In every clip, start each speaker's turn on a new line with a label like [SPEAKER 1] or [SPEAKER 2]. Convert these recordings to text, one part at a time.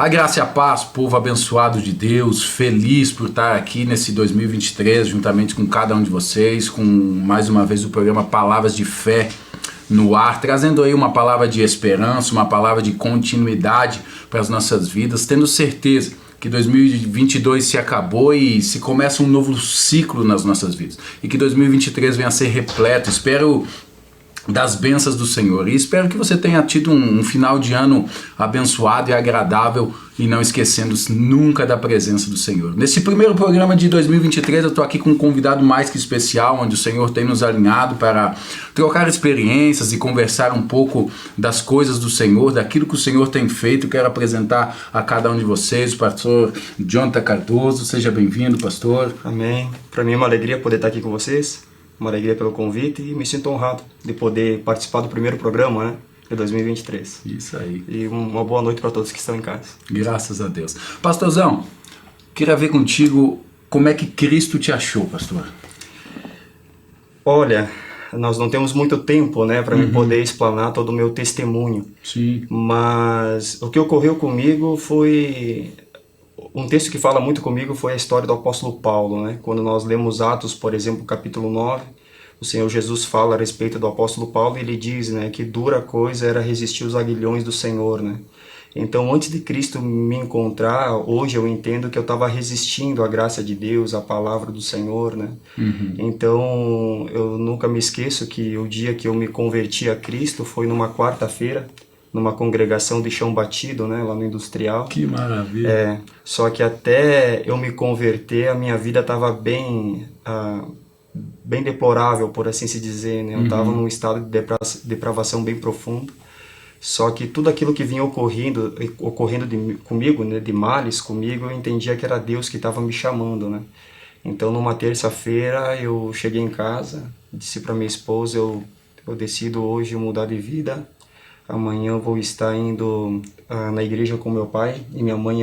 [SPEAKER 1] A graça e a paz, povo abençoado de Deus, feliz por estar aqui nesse 2023, juntamente com cada um de vocês, com mais uma vez o programa Palavras de Fé no ar, trazendo aí uma palavra de esperança, uma palavra de continuidade para as nossas vidas, tendo certeza que 2022 se acabou e se começa um novo ciclo nas nossas vidas, e que 2023 venha a ser repleto, espero, das bênçãos do Senhor, e espero que você tenha tido um final de ano abençoado e agradável, e não esquecendo nunca da presença do Senhor. Nesse primeiro programa de 2023 eu estou aqui com um convidado mais que especial, onde o Senhor tem nos alinhado para trocar experiências e conversar um pouco das coisas do Senhor, daquilo que o Senhor tem feito. Quero apresentar a cada um de vocês o pastor Jonathan Cardoso. Seja bem-vindo, pastor.
[SPEAKER 2] Amém. Para mim é uma alegria poder estar aqui com vocês, uma alegria pelo convite, e me sinto honrado de poder participar do primeiro programa, né, de 2023.
[SPEAKER 1] Isso aí.
[SPEAKER 2] E uma boa noite para todos que estão em casa.
[SPEAKER 1] Graças a Deus. Pastorzão, queria ver contigo como é que Cristo te achou, pastor.
[SPEAKER 2] Olha, nós não temos muito tempo, né, para me poder explanar todo o meu testemunho.
[SPEAKER 1] Sim.
[SPEAKER 2] Mas o que ocorreu comigo foi... Um texto que fala muito comigo foi a história do apóstolo Paulo, né? Quando nós lemos Atos, por exemplo, capítulo 9, o Senhor Jesus fala a respeito do apóstolo Paulo e ele diz, né, que dura coisa era resistir os aguilhões do Senhor, né? Então, antes de Cristo me encontrar, hoje eu entendo que eu estava resistindo à graça de Deus, à palavra do Senhor, né? Então, eu nunca me esqueço que o dia que eu me converti a Cristo foi numa quarta-feira, numa congregação de chão batido, né, lá no Industrial.
[SPEAKER 1] Que maravilha.
[SPEAKER 2] Só que até eu me converter, a minha vida estava bem deplorável, por assim se dizer, né? Eu estava num estado de depravação bem profundo. Só que tudo aquilo que vinha ocorrendo comigo, né, de males comigo, eu entendia que era Deus que estava me chamando, né? Então, numa terça-feira, eu cheguei em casa, disse para minha esposa, eu decido hoje mudar de vida. Amanhã eu vou estar indo na igreja com meu pai e minha mãe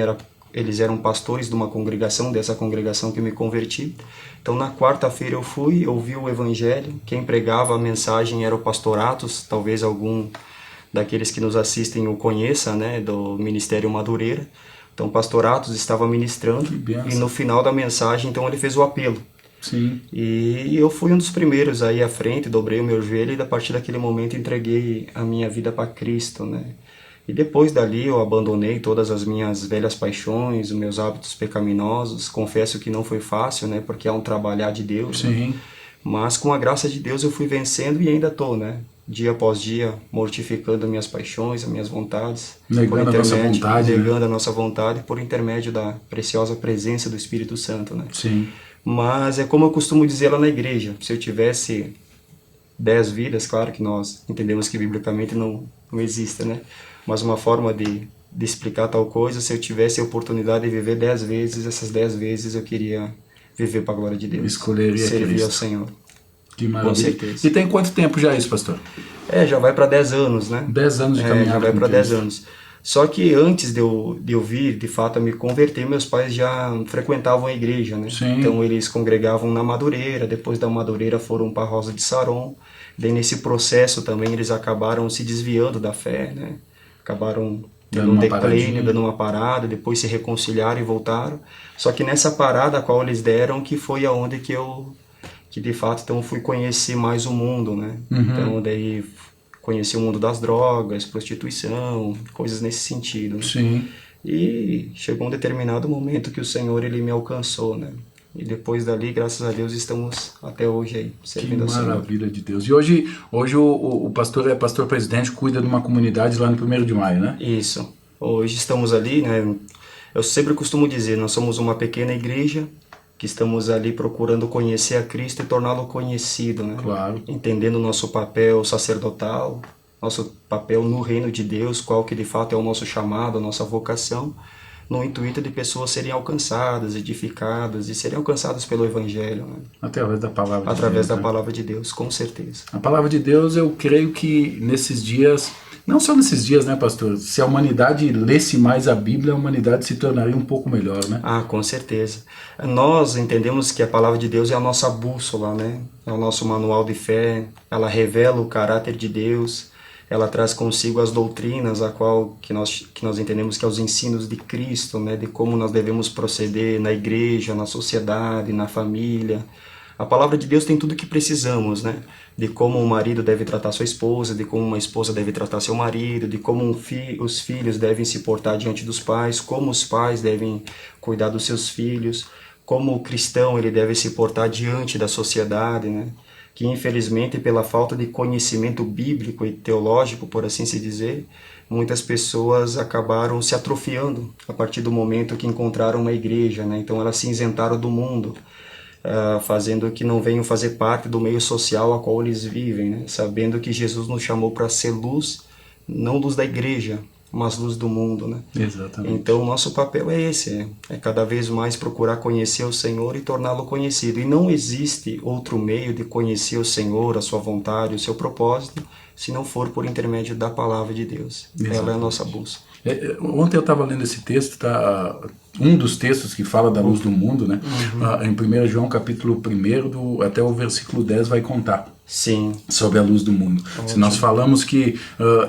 [SPEAKER 2] eles eram pastores de uma congregação, dessa congregação que eu me converti. Então na quarta-feira eu fui, ouvi o evangelho, quem pregava a mensagem era o pastor Atos, talvez algum daqueles que nos assistem o conheça, né, do Ministério Madureira. Então o pastor Atos estava ministrando e no final da mensagem então ele fez o apelo.
[SPEAKER 1] Sim.
[SPEAKER 2] E eu fui um dos primeiros aí à frente, dobrei o meu joelho e a partir daquele momento entreguei a minha vida para Cristo, né? E depois dali eu abandonei todas as minhas velhas paixões, os meus hábitos pecaminosos. Confesso que não foi fácil, né? Porque é um trabalhar de Deus.
[SPEAKER 1] Sim.
[SPEAKER 2] Né? Mas com a graça de Deus eu fui vencendo e ainda estou, né? Dia após dia, mortificando minhas paixões, as minhas vontades.
[SPEAKER 1] Negando a nossa vontade.
[SPEAKER 2] Negando a nossa vontade por intermédio da preciosa presença do Espírito Santo, né?
[SPEAKER 1] Sim.
[SPEAKER 2] Mas é como eu costumo dizer lá na igreja, se eu tivesse 10 vidas, claro que nós entendemos que biblicamente não existe, né? Mas uma forma de explicar tal coisa, se eu tivesse a oportunidade de viver 10 vezes, essas 10 vezes eu queria viver para a glória de Deus.
[SPEAKER 1] Escolheria
[SPEAKER 2] servir
[SPEAKER 1] Cristo.
[SPEAKER 2] ao Senhor.
[SPEAKER 1] Que maravilha.
[SPEAKER 2] Com certeza.
[SPEAKER 1] E tem quanto tempo já isso, pastor?
[SPEAKER 2] Já vai para 10 anos, né?
[SPEAKER 1] 10 anos de caminhada.
[SPEAKER 2] Já vai para 10 anos. Só que antes de eu vir, de fato, a me converter, meus pais já frequentavam a igreja, né?
[SPEAKER 1] Sim.
[SPEAKER 2] Então eles congregavam na Madureira, depois da Madureira foram para a Rosa de Saron. Daí nesse processo também eles acabaram se desviando da fé, né? Acabaram tendo um declínio, dando uma parada, depois se reconciliaram e voltaram. Só que nessa parada a qual eles deram, que foi aonde que de fato então fui conhecer mais o mundo, né? Então daí conheci o mundo das drogas, prostituição, coisas nesse sentido. Né?
[SPEAKER 1] Sim.
[SPEAKER 2] E chegou um determinado momento que o Senhor ele me alcançou, né? E depois dali, graças a Deus, estamos até hoje aí, servindo ao Senhor.
[SPEAKER 1] Que maravilha de Deus. E hoje o pastor é pastor-presidente, cuida de uma comunidade lá no 1º de maio, né?
[SPEAKER 2] Isso. Hoje estamos ali, né? Eu sempre costumo dizer, nós somos uma pequena igreja que estamos ali procurando conhecer a Cristo e torná-lo conhecido, né?
[SPEAKER 1] Claro.
[SPEAKER 2] Entendendo o nosso papel sacerdotal, nosso papel no reino de Deus, qual que de fato é o nosso chamado, a nossa vocação, no intuito de pessoas serem alcançadas, edificadas e serem alcançadas pelo Evangelho. Né?
[SPEAKER 1] Através da palavra de Deus.
[SPEAKER 2] Através da palavra de Deus, com certeza.
[SPEAKER 1] A palavra de Deus, eu creio que nesses dias, não só nesses dias, né, pastor? Se a humanidade lesse mais a Bíblia, a humanidade se tornaria um pouco melhor, né?
[SPEAKER 2] Ah, com certeza. Nós entendemos que a palavra de Deus é a nossa bússola, né? É o nosso manual de fé, ela revela o caráter de Deus. ela traz consigo as doutrinas, que nós entendemos que é os ensinos de Cristo, né, de como nós devemos proceder na igreja, na sociedade, na família. A palavra de Deus tem tudo o que precisamos, né? De como um marido deve tratar sua esposa, de como uma esposa deve tratar seu marido, de como os filhos devem se portar diante dos pais, como os pais devem cuidar dos seus filhos, como o cristão ele deve se portar diante da sociedade, né? Que infelizmente pela falta de conhecimento bíblico e teológico, por assim se dizer, muitas pessoas acabaram se atrofiando a partir do momento que encontraram uma igreja, né? Então elas se isentaram do mundo, fazendo que não venham fazer parte do meio social a qual eles vivem, né? Sabendo que Jesus nos chamou para ser luz, não luz da igreja, mas luz do mundo, né?
[SPEAKER 1] Exatamente.
[SPEAKER 2] Então o nosso papel é esse, é cada vez mais procurar conhecer o Senhor e torná-lo conhecido. E não existe outro meio de conhecer o Senhor, a sua vontade, o seu propósito, se não for por intermédio da palavra de Deus. Exatamente. Ela é a nossa busca.
[SPEAKER 1] Ontem eu estava lendo esse texto, um dos textos que fala da luz do mundo, né? Em 1 João capítulo 1, até o versículo 10 vai contar.
[SPEAKER 2] Sim.
[SPEAKER 1] Sobre a luz do mundo. Ótimo. Se nós falamos que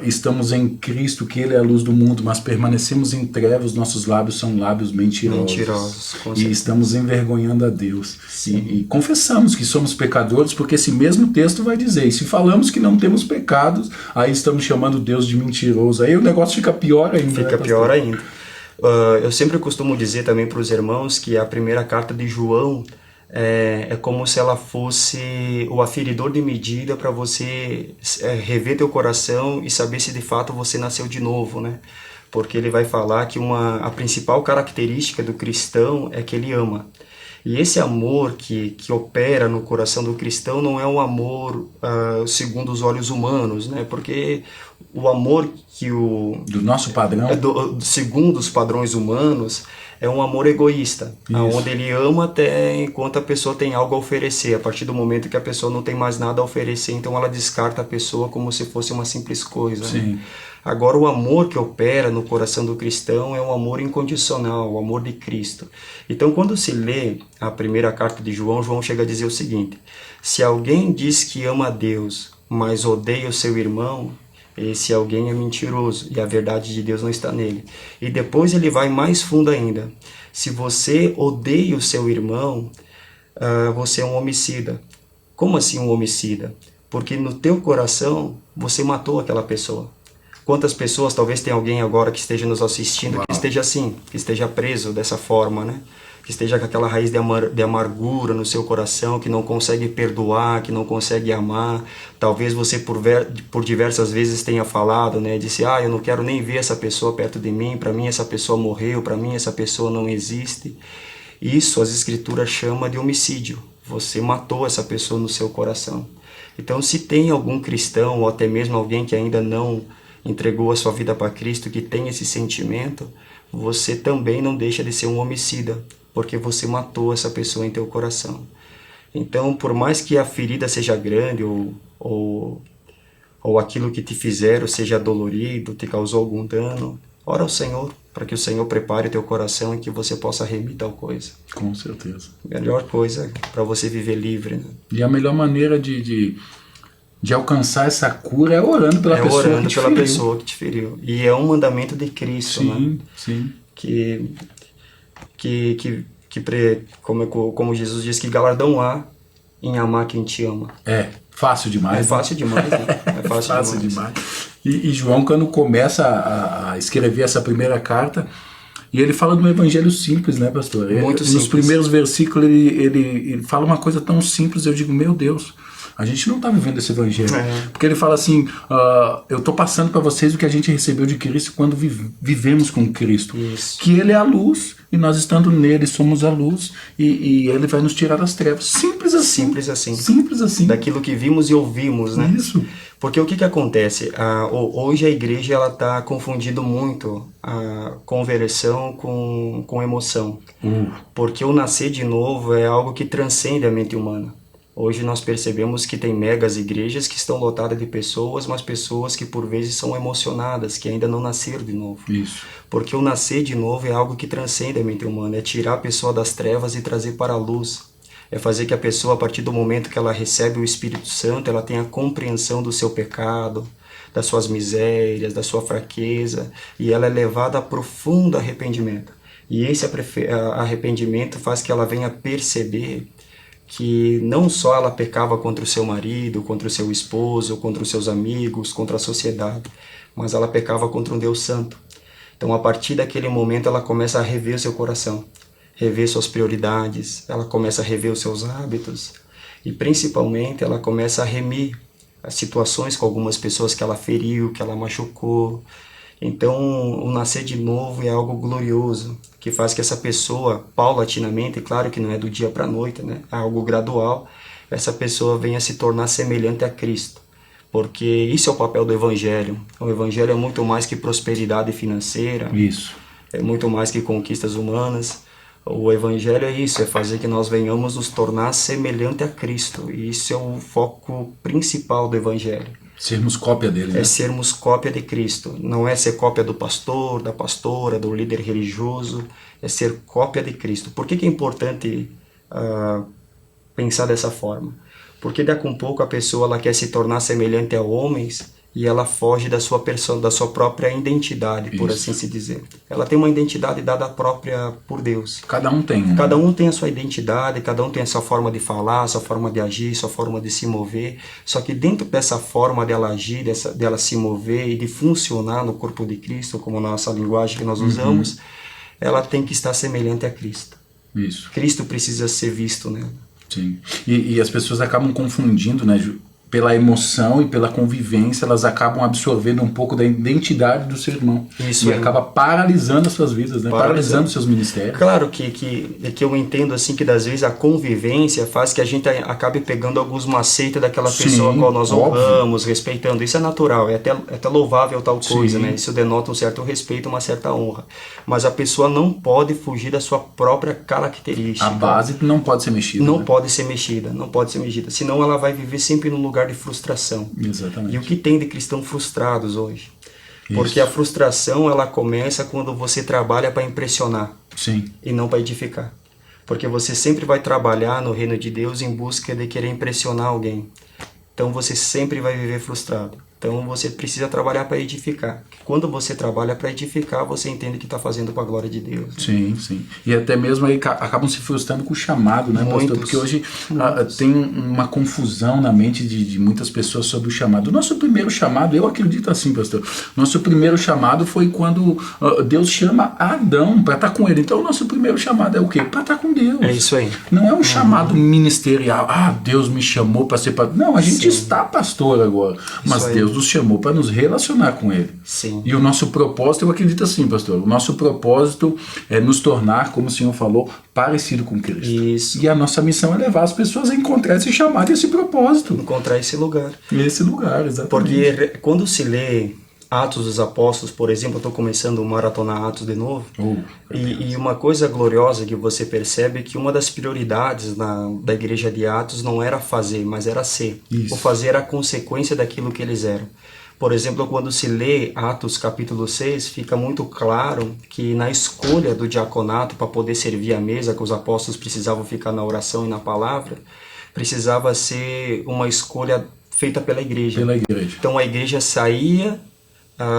[SPEAKER 1] estamos em Cristo, que Ele é a luz do mundo, mas permanecemos em trevas, nossos lábios são lábios mentirosos. E estamos envergonhando a Deus. E confessamos que somos pecadores, porque esse mesmo texto vai dizer, e se falamos que não temos pecados, aí estamos chamando Deus de mentiroso. Aí o negócio fica pior ainda.
[SPEAKER 2] Fica pior ainda. Eu sempre costumo dizer também para os irmãos que a primeira carta de João é como se ela fosse o aferidor de medida para você rever teu coração e saber se de fato você nasceu de novo, né? Porque ele vai falar que a principal característica do cristão é que ele ama. E esse amor que opera no coração do cristão não é um amor segundo os olhos humanos, né? Porque o amor do
[SPEAKER 1] nosso padrão,
[SPEAKER 2] segundo os padrões humanos, é um amor egoísta, onde ele ama até enquanto a pessoa tem algo a oferecer. A partir do momento que a pessoa não tem mais nada a oferecer, então ela descarta a pessoa como se fosse uma simples coisa.
[SPEAKER 1] Sim.
[SPEAKER 2] Né? Agora, o amor que opera no coração do cristão é um amor incondicional, o amor de Cristo. Então, quando se lê a primeira carta de João, João chega a dizer o seguinte: se alguém diz que ama a Deus, mas odeia o seu irmão, esse alguém é mentiroso e a verdade de Deus não está nele. E depois ele vai mais fundo ainda. Se você odeia o seu irmão, você é um homicida. Como assim um homicida? Porque no teu coração você matou aquela pessoa. Quantas pessoas, talvez tenha alguém agora que esteja nos assistindo, que esteja assim, que esteja preso dessa forma, né? Que esteja com aquela raiz de amargura no seu coração, que não consegue perdoar, que não consegue amar. Talvez você por diversas vezes tenha falado, né? Disse, eu não quero nem ver essa pessoa perto de mim, para mim essa pessoa morreu, para mim essa pessoa não existe. Isso as escrituras chamam de homicídio. Você matou essa pessoa no seu coração. Então, se tem algum cristão, ou até mesmo alguém que ainda não entregou a sua vida para Cristo, que tem esse sentimento, você também não deixa de ser um homicida, porque você matou essa pessoa em teu coração. Então, por mais que a ferida seja grande ou aquilo que te fizeram seja dolorido, te causou algum dano, ora ao Senhor, para que o Senhor prepare teu coração e que você possa remir tal coisa.
[SPEAKER 1] Com certeza.
[SPEAKER 2] Melhor coisa para você viver livre. Né?
[SPEAKER 1] E a melhor maneira de alcançar essa cura é orando pela pessoa que te feriu.
[SPEAKER 2] Pessoa que te feriu. E é um mandamento de Cristo,
[SPEAKER 1] sim,
[SPEAKER 2] né?
[SPEAKER 1] Sim.
[SPEAKER 2] Como Jesus diz, que galardão há em amar quem te ama.
[SPEAKER 1] É fácil demais.
[SPEAKER 2] É fácil demais, né? É fácil
[SPEAKER 1] demais. E João, quando começa a escrever essa primeira carta, e ele fala de um evangelho simples, né, pastor?
[SPEAKER 2] Muito simples.
[SPEAKER 1] Nos primeiros versículos ele fala uma coisa tão simples, eu digo, meu Deus, a gente não está vivendo esse evangelho. Porque ele fala assim, eu estou passando para vocês o que a gente recebeu de Cristo quando vivemos com Cristo.
[SPEAKER 2] Isso.
[SPEAKER 1] Que Ele é a luz, e nós estando nele somos a luz, e Ele vai nos tirar das trevas. Simples assim.
[SPEAKER 2] Simples assim.
[SPEAKER 1] Simples assim.
[SPEAKER 2] Daquilo que vimos e ouvimos, né?
[SPEAKER 1] Isso.
[SPEAKER 2] Porque o que acontece? Hoje a igreja está confundindo muito a conversão com emoção. Porque o nascer de novo é algo que transcende a mente humana. Hoje nós percebemos que tem megas igrejas que estão lotadas de pessoas, mas pessoas que por vezes são emocionadas, que ainda não nasceram de novo.
[SPEAKER 1] Isso.
[SPEAKER 2] Porque o nascer de novo é algo que transcende a mente humana, é tirar a pessoa das trevas e trazer para a luz. É fazer que a pessoa, a partir do momento que ela recebe o Espírito Santo, ela tenha compreensão do seu pecado, das suas misérias, da sua fraqueza, e ela é levada a profundo arrependimento. E esse arrependimento faz que ela venha perceber que não só ela pecava contra o seu marido, contra o seu esposo, contra os seus amigos, contra a sociedade, mas ela pecava contra um Deus santo. Então, a partir daquele momento, ela começa a rever o seu coração, rever suas prioridades, ela começa a rever os seus hábitos e, principalmente, ela começa a remir as situações com algumas pessoas que ela feriu, que ela machucou. Então, o nascer de novo é algo glorioso, que faz que essa pessoa, paulatinamente, claro que não é do dia para a noite, né? É algo gradual, essa pessoa venha se tornar semelhante a Cristo. Porque isso é o papel do Evangelho. O Evangelho é muito mais que prosperidade financeira.
[SPEAKER 1] Isso.
[SPEAKER 2] É muito mais que conquistas humanas. O Evangelho é isso, é fazer que nós venhamos nos tornar semelhante a Cristo. E isso é o foco principal do Evangelho.
[SPEAKER 1] Sermos cópia dele, né?
[SPEAKER 2] É sermos cópia de Cristo. Não é ser cópia do pastor, da pastora, do líder religioso. É ser cópia de Cristo. Por que é importante pensar dessa forma? Porque daqui a pouco a pessoa ela quer se tornar semelhante a homens e ela foge da sua da sua própria identidade, por assim se dizer. Ela tem uma identidade dada própria por Deus.
[SPEAKER 1] Cada um tem. Né?
[SPEAKER 2] Cada um tem a sua identidade, cada um tem a sua forma de falar, a sua forma de agir, a sua forma de se mover. Só que dentro dessa forma dela agir, dela se mover e de funcionar no corpo de Cristo, como nossa linguagem que nós usamos, ela tem que estar semelhante a Cristo.
[SPEAKER 1] Isso.
[SPEAKER 2] Cristo precisa ser visto nela.
[SPEAKER 1] Sim. E as pessoas acabam confundindo, né? Pela emoção e pela convivência, elas acabam absorvendo um pouco da identidade do seu irmão. Isso. E acaba paralisando as suas vidas, né? Paralisando os seus ministérios.
[SPEAKER 2] Claro que eu entendo assim que das vezes a convivência faz que a gente acabe pegando alguns macetes daquela pessoa a qual nós honramos, respeitando. Isso é natural, é até louvável tal coisa, né? Isso denota um certo respeito, uma certa honra. Mas a pessoa não pode fugir da sua própria característica.
[SPEAKER 1] A base não pode ser mexida.
[SPEAKER 2] Não
[SPEAKER 1] né?
[SPEAKER 2] pode ser mexida, não pode ser mexida. Senão ela vai viver sempre num lugar de frustração.
[SPEAKER 1] Exatamente.
[SPEAKER 2] E o que tem de cristãos frustrados hoje? Porque a frustração ela começa quando você trabalha para impressionar.
[SPEAKER 1] Sim.
[SPEAKER 2] E não para edificar. Porque você sempre vai trabalhar no reino de Deus em busca de querer impressionar alguém. Então você sempre vai viver frustrado. Então você precisa trabalhar para edificar. Quando você trabalha para edificar, você entende que está fazendo para a glória de Deus. Né?
[SPEAKER 1] Sim, sim. E até mesmo aí acabam se frustrando com o chamado, né, pastor? Porque hoje tem uma confusão na mente de muitas pessoas sobre o chamado. O nosso primeiro chamado, eu acredito assim, pastor. Nosso primeiro chamado foi quando Deus chama Adão para estar com ele. Então o nosso primeiro chamado é o quê? Para estar com Deus.
[SPEAKER 2] É isso aí.
[SPEAKER 1] Não é um chamado ministerial. Deus me chamou para ser pastor. Não, a gente está pastor agora. Mas Deus nos chamou para nos relacionar com Ele.
[SPEAKER 2] Sim.
[SPEAKER 1] E o nosso propósito, eu acredito assim, pastor, o nosso propósito é nos tornar, como o senhor falou, parecido com Cristo.
[SPEAKER 2] Isso.
[SPEAKER 1] E a nossa missão é levar as pessoas a encontrar esse chamado e esse propósito.
[SPEAKER 2] Encontrar esse lugar.
[SPEAKER 1] Esse lugar, exatamente.
[SPEAKER 2] Porque quando se lê Atos dos Apóstolos, por exemplo, eu estou começando a maratonar Atos de novo, e uma coisa gloriosa que você percebe é que uma das prioridades da igreja de Atos não era fazer, mas era ser.
[SPEAKER 1] Isso.
[SPEAKER 2] O fazer era a consequência daquilo que eles eram. Por exemplo, quando se lê Atos capítulo 6, fica muito claro que na escolha do diaconato para poder servir à mesa, que os apóstolos precisavam ficar na oração e na palavra, precisava ser uma escolha feita pela igreja. Então a igreja saía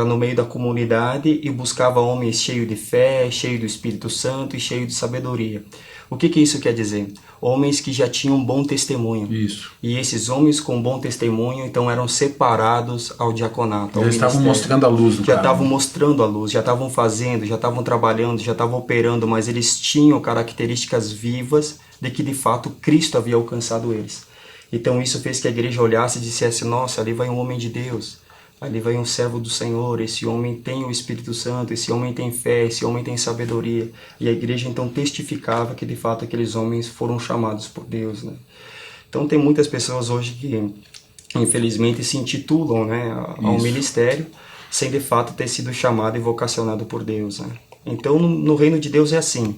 [SPEAKER 2] no meio da comunidade e buscava homens cheios de fé, cheios do Espírito Santo e cheios de sabedoria. O que isso quer dizer? Homens que já tinham um bom testemunho.
[SPEAKER 1] Isso.
[SPEAKER 2] E esses homens com bom testemunho, então, eram separados ao diaconato.
[SPEAKER 1] Eles estavam mostrando a luz do
[SPEAKER 2] Já estavam mostrando a luz, já estavam fazendo, já estavam trabalhando, já estavam operando, mas eles tinham características vivas de que, de fato, Cristo havia alcançado eles. Então, isso fez que a igreja olhasse e dissesse, nossa, ali vai um homem de Deus. Ali vai um servo do Senhor, esse homem tem o Espírito Santo, esse homem tem fé, esse homem tem sabedoria. E a igreja então testificava que de fato aqueles homens foram chamados por Deus, né? Então tem muitas pessoas hoje que infelizmente se intitulam, né, ao ministério sem de fato ter sido chamado e vocacionado por Deus, né? Então no reino de Deus é assim,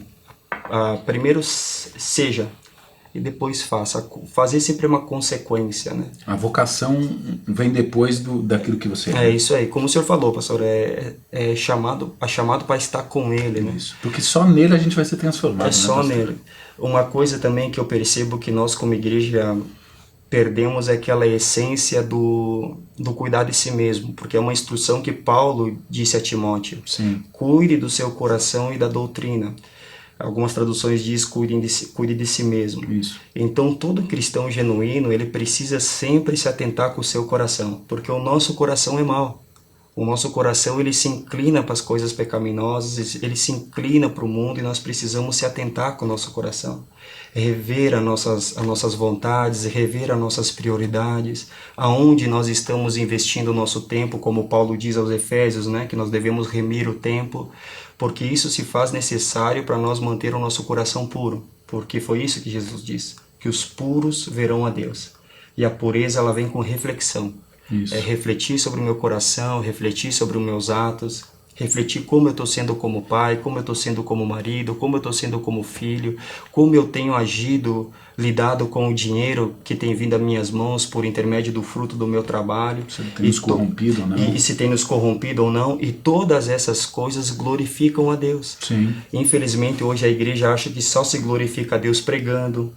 [SPEAKER 2] primeiro seja e depois faça. Fazer sempre é uma consequência, né?
[SPEAKER 1] A vocação vem depois daquilo que você
[SPEAKER 2] é. É isso aí. Como o senhor falou, pastor, é chamado para estar com ele, né?
[SPEAKER 1] Isso. Porque só nele a gente vai ser transformado.
[SPEAKER 2] É só nele. Uma coisa também que eu percebo que nós como igreja perdemos aquela essência do cuidar de si mesmo, porque é uma instrução que Paulo disse a Timóteo.
[SPEAKER 1] Sim.
[SPEAKER 2] Cuide do seu coração e da doutrina. Algumas traduções diz cuide de si mesmo.
[SPEAKER 1] Isso.
[SPEAKER 2] Então todo cristão genuíno, ele precisa sempre se atentar com o seu coração, porque o nosso coração é mau. O nosso coração, ele se inclina para as coisas pecaminosas, ele se inclina para o mundo, e nós precisamos se atentar com o nosso coração. Rever as nossas vontades, rever as nossas prioridades, aonde nós estamos investindo o nosso tempo, como Paulo diz aos Efésios, né, que nós devemos remir o tempo, porque isso se faz necessário para nós manter o nosso coração puro, porque foi isso que Jesus disse, que os puros verão a Deus. E a pureza, ela vem com reflexão.
[SPEAKER 1] Isso.
[SPEAKER 2] É refletir sobre o meu coração, refletir sobre os meus atos, refletir como eu estou sendo como pai, como eu estou sendo como marido, como eu estou sendo como filho, como eu tenho agido, lidado com o dinheiro que tem vindo às minhas mãos por intermédio do fruto do meu trabalho.
[SPEAKER 1] Se tem nos corrompido ou não.
[SPEAKER 2] E se tem nos corrompido ou não. E todas essas coisas glorificam a Deus.
[SPEAKER 1] Sim.
[SPEAKER 2] Infelizmente, hoje a igreja acha que só se glorifica a Deus pregando,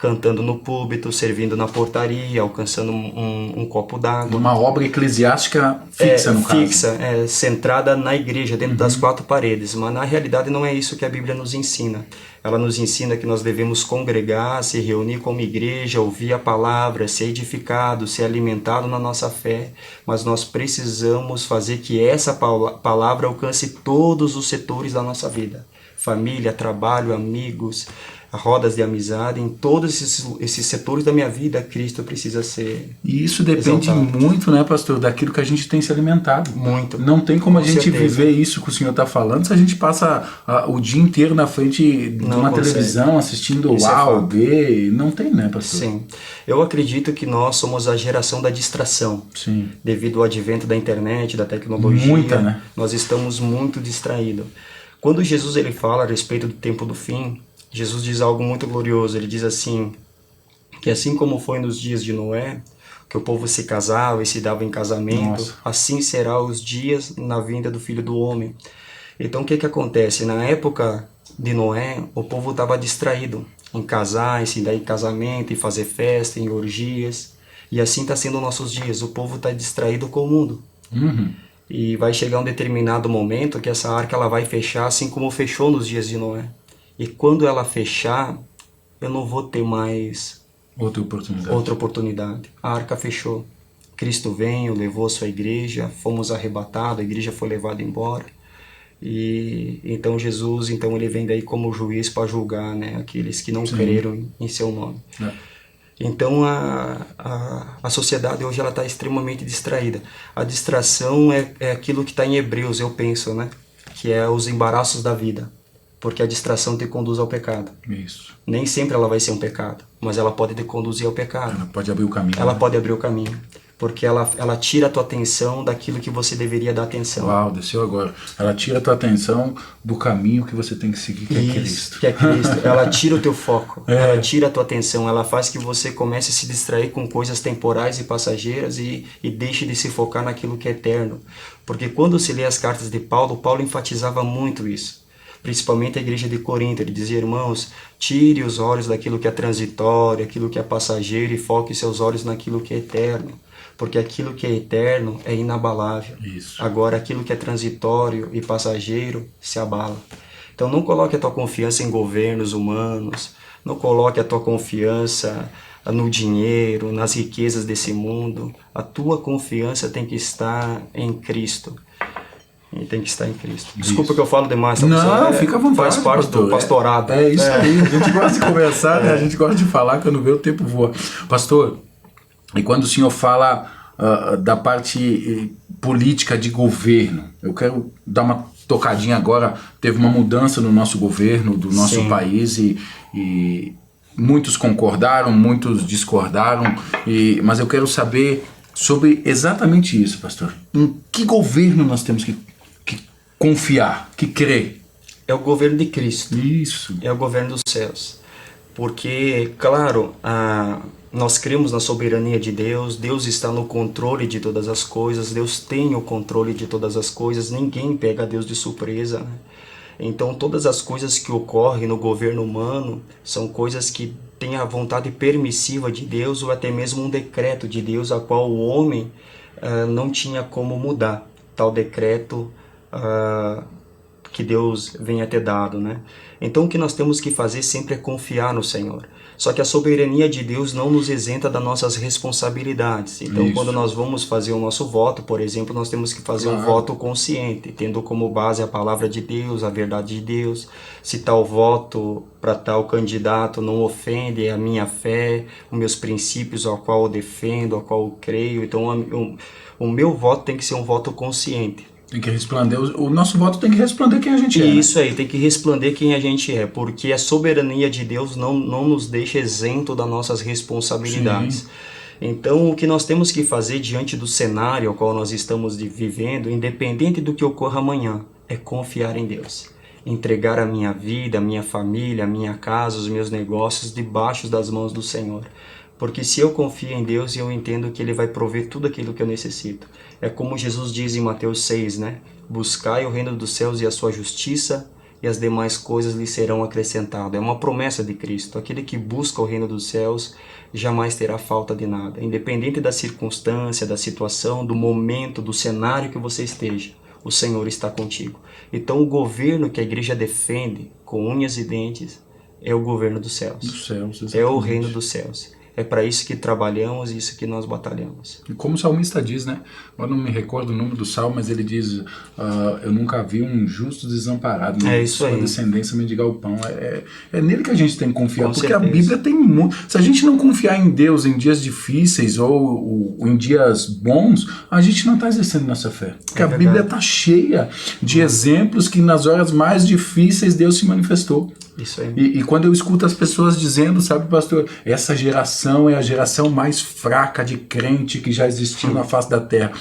[SPEAKER 2] cantando no púlpito, servindo na portaria, alcançando um copo d'água.
[SPEAKER 1] Uma obra eclesiástica fixa, no caso.
[SPEAKER 2] Fixa, centrada na igreja, dentro das quatro paredes. Mas na realidade não é isso que a Bíblia nos ensina. Ela nos ensina que nós devemos congregar, se reunir como igreja, ouvir a palavra, ser edificado, ser alimentado na nossa fé. Mas nós precisamos fazer que essa palavra alcance todos os setores da nossa vida. Família, trabalho, amigos, rodas de amizade, em todos esses setores da minha vida, Cristo precisa ser
[SPEAKER 1] E isso depende muito, né, pastor, daquilo que a gente tem se alimentado.
[SPEAKER 2] Muito.
[SPEAKER 1] Não tem como a gente
[SPEAKER 2] certeza.
[SPEAKER 1] viver isso que o senhor está falando se a gente passa o dia inteiro na frente de uma televisão, assistindo
[SPEAKER 2] isso
[SPEAKER 1] A ou B. Não tem, né, pastor?
[SPEAKER 2] Sim. Eu acredito que nós somos a geração da distração.
[SPEAKER 1] Sim.
[SPEAKER 2] Devido ao advento da internet, da tecnologia.
[SPEAKER 1] Muita, né?
[SPEAKER 2] Nós estamos muito distraídos. Quando Jesus ele fala a respeito do tempo do fim, Jesus diz algo muito glorioso. Ele diz assim, que assim como foi nos dias de Noé, que o povo se casava e se dava em casamento,
[SPEAKER 1] Nossa.
[SPEAKER 2] assim será os dias na vinda do Filho do Homem. Então o que acontece? Na época de Noé, o povo estava distraído em casar, em se dar em casamento, em fazer festa, em orgias. E assim está sendo nossos dias. O povo está distraído com o mundo.
[SPEAKER 1] Uhum.
[SPEAKER 2] E vai chegar um determinado momento que essa arca ela vai fechar, assim como fechou nos dias de Noé. E quando ela fechar, eu não vou ter mais outra oportunidade. A arca fechou. Cristo veio, levou a sua igreja, fomos arrebatados, a igreja foi levada embora. E então Jesus, ele vem daí como juiz para julgar, né, aqueles que não creram em seu nome.
[SPEAKER 1] É.
[SPEAKER 2] Então a sociedade hoje ela está extremamente distraída. A distração é aquilo que está em Hebreus, eu penso, né, que é os embaraços da vida. Porque a distração te conduz ao pecado.
[SPEAKER 1] Isso.
[SPEAKER 2] Nem sempre ela vai ser um pecado, mas ela pode te conduzir ao pecado.
[SPEAKER 1] Ela pode abrir o caminho.
[SPEAKER 2] Ela
[SPEAKER 1] né?
[SPEAKER 2] pode abrir o caminho. Porque ela tira a tua atenção daquilo que você deveria dar atenção.
[SPEAKER 1] Uau, desceu agora. Ela tira a tua atenção do caminho que você tem que seguir, que é Cristo.
[SPEAKER 2] Que é Cristo. Ela tira o teu foco. Ela tira a tua atenção. Ela faz que você comece a se distrair com coisas temporais e passageiras e deixe de se focar naquilo que é eterno. Porque quando se lê as cartas de Paulo, Paulo enfatizava muito isso. Principalmente a igreja de Corinto, ele dizia, irmãos, tire os olhos daquilo que é transitório, aquilo que é passageiro e foque seus olhos naquilo que é eterno, porque aquilo que é eterno é inabalável.
[SPEAKER 1] Isso.
[SPEAKER 2] Agora aquilo que é transitório e passageiro se abala. Então não coloque a tua confiança em governos humanos, não coloque a tua confiança no dinheiro, nas riquezas desse mundo. A tua confiança tem que estar em Cristo. E tem que estar em Cristo. Desculpa que eu falo demais.
[SPEAKER 1] Não, fica à vontade.
[SPEAKER 2] Faz parte do pastorado.
[SPEAKER 1] É isso aí. A gente gosta de conversar, né? A gente gosta de falar, quando vê o tempo voa. Pastor, e quando o senhor fala da parte política de governo, eu quero dar uma tocadinha agora. Teve uma mudança no nosso governo, do nosso país, e muitos concordaram, muitos discordaram, mas eu quero saber sobre exatamente isso, pastor. Em que governo nós temos que confiar, que crer?
[SPEAKER 2] É o governo de Cristo.
[SPEAKER 1] Isso.
[SPEAKER 2] É o governo dos céus. Porque, claro, nós cremos na soberania de Deus, Deus está no controle de todas as coisas, Deus tem o controle de todas as coisas, ninguém pega Deus de surpresa, né? Então todas as coisas que ocorrem no governo humano são coisas que tem a vontade permissiva de Deus ou até mesmo um decreto de Deus a qual o homem não tinha como mudar. Tal decreto que Deus venha ter dado, né? Então o que nós temos que fazer sempre é confiar no Senhor. Só que a soberania de Deus não nos isenta das nossas responsabilidades. Então quando nós vamos fazer o nosso voto, por exemplo, nós temos que fazer um voto consciente, tendo como base a palavra de Deus, a verdade de Deus. Se tal voto para tal candidato não ofende a minha fé, os meus princípios ao qual eu defendo, ao qual eu creio, então o meu voto tem que ser um voto consciente.
[SPEAKER 1] Tem que resplandecer, o nosso voto tem que resplandecer quem a gente é.
[SPEAKER 2] Isso aí, tem que resplandecer quem a gente é, porque a soberania de Deus não nos deixa isento das nossas responsabilidades. Sim. Então, o que nós temos que fazer diante do cenário ao qual nós estamos vivendo, independente do que ocorra amanhã, é confiar em Deus. Entregar a minha vida, a minha família, a minha casa, os meus negócios debaixo das mãos do Senhor. Porque se eu confio em Deus, eu entendo que Ele vai prover tudo aquilo que eu necessito. É como Jesus diz em Mateus 6, né? Buscai o reino dos céus e a sua justiça, e as demais coisas lhe serão acrescentadas. É uma promessa de Cristo. Aquele que busca o reino dos céus jamais terá falta de nada. Independente da circunstância, da situação, do momento, do cenário que você esteja, o Senhor está contigo. Então o governo que a igreja defende com unhas e dentes é o governo dos céus.
[SPEAKER 1] Dos céus, exatamente.
[SPEAKER 2] É o reino dos céus. É para isso que trabalhamos e isso que nós batalhamos.
[SPEAKER 1] E como o salmista diz, né? Eu não me recordo o nome do salmo, mas ele diz, eu nunca vi um justo desamparado, né?
[SPEAKER 2] É isso aí.
[SPEAKER 1] Sua descendência mendigar o pão. É nele que a gente tem que confiar,
[SPEAKER 2] Com
[SPEAKER 1] porque
[SPEAKER 2] certeza.
[SPEAKER 1] a Bíblia tem muito. Se a gente não confiar em Deus em dias difíceis ou em dias bons, a gente não está exercendo nossa fé. Porque a Bíblia está cheia de exemplos que nas horas mais difíceis Deus se manifestou.
[SPEAKER 2] Isso aí.
[SPEAKER 1] E quando eu escuto as pessoas dizendo, sabe, pastor, essa geração é a geração mais fraca de crente que já existiu na face da terra.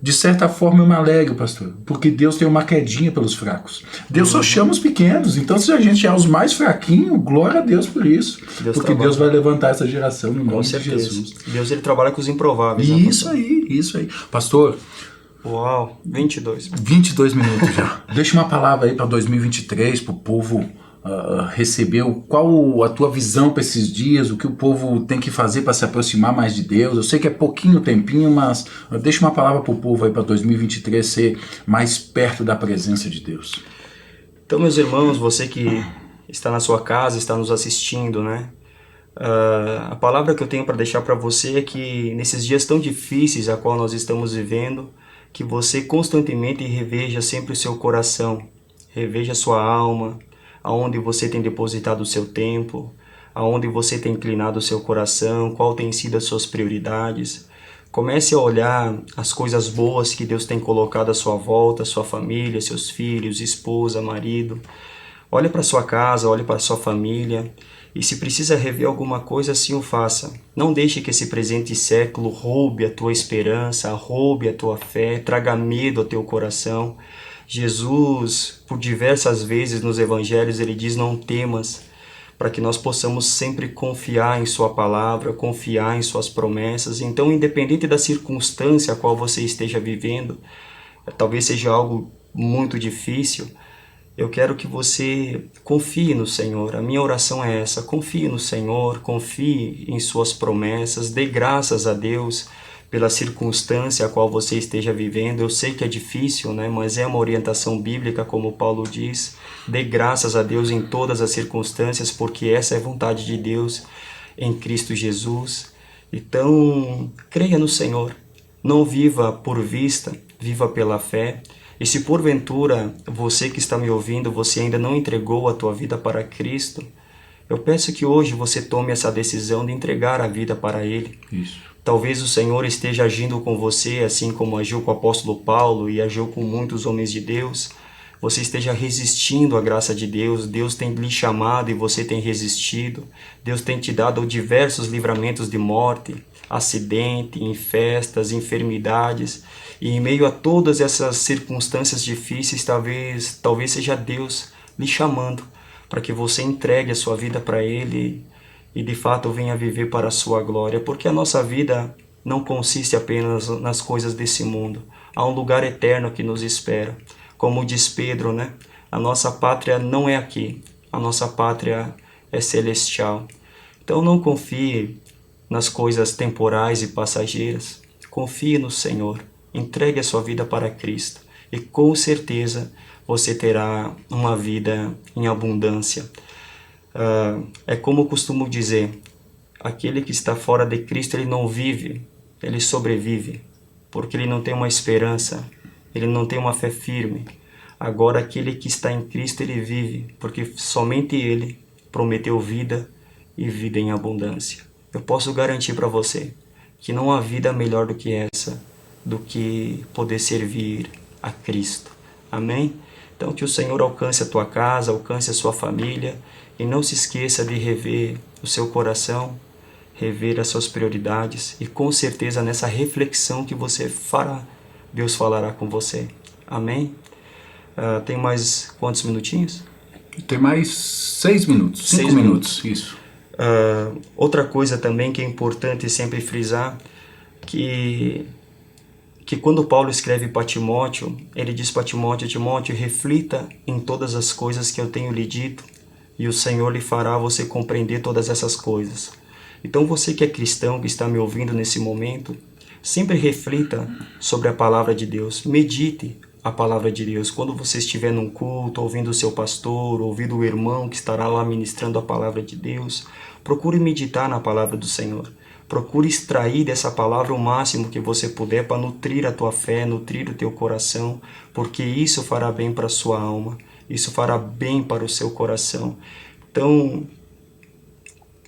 [SPEAKER 1] De certa forma eu me alegro, pastor, porque Deus tem uma quedinha pelos fracos. Deus só chama os pequenos, então se a gente é os mais fraquinhos, glória a Deus por isso. Porque Deus vai levantar essa geração no nome de Jesus.
[SPEAKER 2] Deus, ele trabalha com os improváveis.
[SPEAKER 1] Isso aí. Pastor,
[SPEAKER 2] uau, 22
[SPEAKER 1] minutos já. Deixa uma palavra aí para 2023, para o povo recebeu, qual a tua visão para esses dias, o que o povo tem que fazer para se aproximar mais de Deus. Eu sei que é pouquinho tempinho, mas deixa uma palavra para o povo aí para 2023 ser mais perto da presença de Deus.
[SPEAKER 2] Então, meus irmãos, você que está na sua casa, está nos assistindo, né? A palavra que eu tenho para deixar para você é que nesses dias tão difíceis a qual nós estamos vivendo, que você constantemente reveja sempre o seu coração, reveja a sua alma, aonde você tem depositado o seu tempo, aonde você tem inclinado o seu coração, qual tem sido as suas prioridades. Comece a olhar as coisas boas que Deus tem colocado à sua volta, sua família, seus filhos, esposa, marido. Olhe para sua casa, olhe para sua família e se precisa rever alguma coisa, assim o faça. Não deixe que esse presente século roube a tua esperança, roube a tua fé, traga medo ao teu coração. Jesus, por diversas vezes nos evangelhos, ele diz: não temas, para que nós possamos sempre confiar em sua palavra, confiar em suas promessas. Então, independente da circunstância a qual você esteja vivendo, talvez seja algo muito difícil, eu quero que você confie no Senhor. A minha oração é essa: confie no Senhor, confie em suas promessas, dê graças a Deus pela circunstância a qual você esteja vivendo. Eu sei que é difícil, né? Mas é uma orientação bíblica, como Paulo diz. Dê graças a Deus em todas as circunstâncias, porque essa é a vontade de Deus em Cristo Jesus. Então, creia no Senhor. Não viva por vista, viva pela fé. E se porventura você que está me ouvindo, você ainda não entregou a tua vida para Cristo, eu peço que hoje você tome essa decisão de entregar a vida para Ele.
[SPEAKER 1] Isso.
[SPEAKER 2] Talvez o Senhor esteja agindo com você, assim como agiu com o apóstolo Paulo e agiu com muitos homens de Deus. Você esteja resistindo à graça de Deus. Deus tem lhe chamado e você tem resistido. Deus tem te dado diversos livramentos de morte, acidente, em festas, enfermidades. E em meio a todas essas circunstâncias difíceis, talvez seja Deus lhe chamando para que você entregue a sua vida para Ele e de fato venha viver para a sua glória, porque a nossa vida não consiste apenas nas coisas desse mundo. Há um lugar eterno que nos espera. Como diz Pedro, né? A nossa pátria não é aqui, a nossa pátria é celestial. Então não confie nas coisas temporais e passageiras. Confie no Senhor. Entregue a sua vida para Cristo. E com certeza você terá uma vida em abundância. É como eu costumo dizer, aquele que está fora de Cristo, ele não vive, ele sobrevive, porque ele não tem uma esperança, ele não tem uma fé firme. Agora aquele que está em Cristo, ele vive, porque somente ele prometeu vida e vida em abundância. Eu posso garantir para você que não há vida melhor do que essa, do que poder servir a Cristo. Amém? Então que o Senhor alcance a tua casa, alcance a sua família, e não se esqueça de rever o seu coração, rever as suas prioridades, e com certeza nessa reflexão que você fará, Deus falará com você. Amém? Tem mais quantos minutinhos?
[SPEAKER 1] Tem mais 6 minutos, 5 minutos, isso.
[SPEAKER 2] Outra coisa também que é importante sempre frisar, que quando Paulo escreve para Timóteo, ele diz para Timóteo: Timóteo, reflita em todas as coisas que eu tenho lhe dito, e o Senhor lhe fará você compreender todas essas coisas. Então você que é cristão, que está me ouvindo nesse momento, sempre reflita sobre a palavra de Deus, medite a palavra de Deus. Quando você estiver num culto, ouvindo o seu pastor, ouvindo o irmão que estará lá ministrando a palavra de Deus, procure meditar na palavra do Senhor. Procure extrair dessa palavra o máximo que você puder para nutrir a tua fé, nutrir o teu coração, porque isso fará bem para a sua alma, isso fará bem para o seu coração. Então,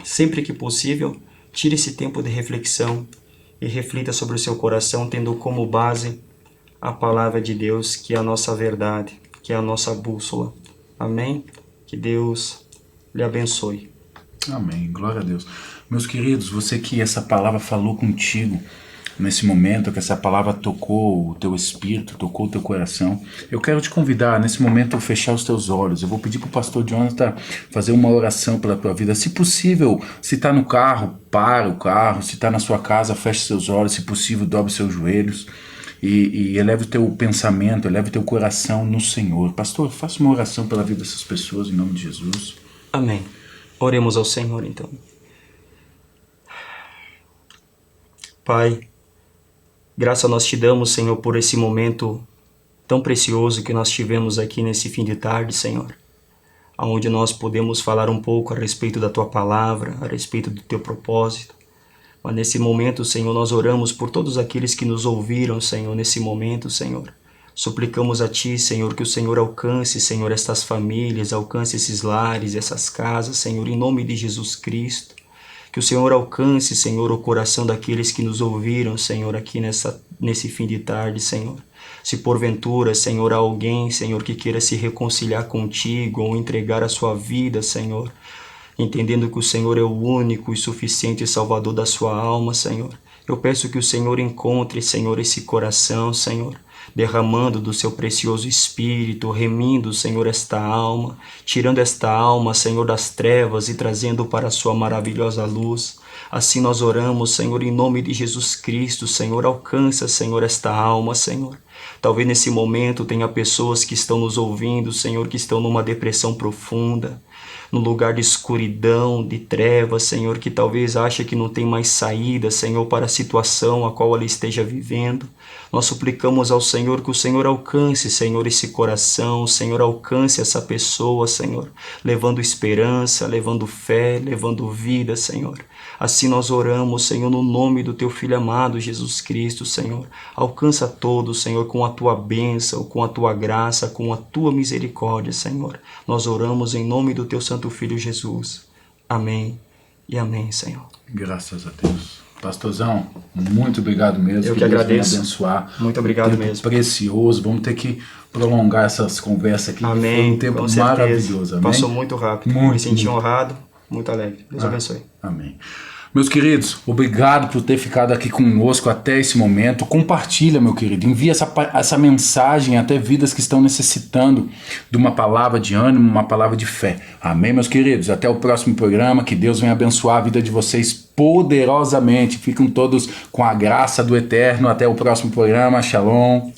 [SPEAKER 2] sempre que possível, tire esse tempo de reflexão e reflita sobre o seu coração, tendo como base a palavra de Deus, que é a nossa verdade, que é a nossa bússola. Amém? Que Deus lhe abençoe.
[SPEAKER 1] Amém. Glória a Deus. Meus queridos, você que essa palavra falou contigo nesse momento, que essa palavra tocou o teu espírito, tocou o teu coração, eu quero te convidar nesse momento a fechar os teus olhos. Eu vou pedir para o pastor Jonathan fazer uma oração pela tua vida. Se possível, se está no carro, para o carro. Se está na sua casa, feche seus olhos. Se possível, dobre seus joelhos e eleve o teu pensamento, eleve o teu coração no Senhor. Pastor, faça uma oração pela vida dessas pessoas em nome de Jesus.
[SPEAKER 2] Amém. Oremos ao Senhor então. Pai, graça nós te damos, Senhor, por esse momento tão precioso que nós tivemos aqui nesse fim de tarde, Senhor, onde nós podemos falar um pouco a respeito da Tua palavra, a respeito do Teu propósito. Mas nesse momento, Senhor, nós oramos por todos aqueles que nos ouviram, Senhor, nesse momento, Senhor. Suplicamos a Ti, Senhor, que o Senhor alcance, Senhor, estas famílias, alcance esses lares, essas casas, Senhor, em nome de Jesus Cristo. Que o Senhor alcance, Senhor, o coração daqueles que nos ouviram, Senhor, aqui nesse fim de tarde, Senhor. Se porventura, Senhor, há alguém, Senhor, que queira se reconciliar contigo ou entregar a sua vida, Senhor, entendendo que o Senhor é o único e suficiente Salvador da sua alma, Senhor. Eu peço que o Senhor encontre, Senhor, esse coração, Senhor, derramando do seu precioso Espírito, remindo, Senhor, esta alma, tirando esta alma, Senhor, das trevas e trazendo para a sua maravilhosa luz. Assim nós oramos, Senhor, em nome de Jesus Cristo, Senhor, alcança, Senhor, esta alma, Senhor. Talvez nesse momento tenha pessoas que estão nos ouvindo, Senhor, que estão numa depressão profunda, num lugar de escuridão, de trevas, Senhor, que talvez ache que não tem mais saída, Senhor, para a situação a qual ela esteja vivendo. Nós suplicamos ao Senhor que o Senhor alcance, Senhor, esse coração, Senhor, alcance essa pessoa, Senhor, levando esperança, levando fé, levando vida, Senhor. Assim nós oramos, Senhor, no nome do Teu Filho amado, Jesus Cristo, Senhor. Alcança todos, Senhor, com a Tua bênção, com a Tua graça, com a Tua misericórdia, Senhor. Nós oramos em nome do Teu Santo Filho Jesus. Amém e amém, Senhor.
[SPEAKER 1] Graças a Deus. Pastorzão, muito obrigado mesmo.
[SPEAKER 2] Eu que agradeço.
[SPEAKER 1] Deus abençoar.
[SPEAKER 2] Muito obrigado
[SPEAKER 1] tempo
[SPEAKER 2] mesmo.
[SPEAKER 1] Precioso. Vamos ter que prolongar essas conversas aqui.
[SPEAKER 2] Amém.
[SPEAKER 1] Foi um tempo
[SPEAKER 2] com certeza.
[SPEAKER 1] maravilhoso. Amém?
[SPEAKER 2] Passou muito rápido. Me senti honrado, muito alegre. Deus abençoe.
[SPEAKER 1] Amém. Meus queridos, obrigado por ter ficado aqui conosco até esse momento. Compartilha, meu querido. Envia essa mensagem até vidas que estão necessitando de uma palavra de ânimo, uma palavra de fé. Amém, meus queridos? Até o próximo programa. Que Deus venha abençoar a vida de vocês poderosamente. Fiquem todos com a graça do Eterno. Até o próximo programa. Shalom.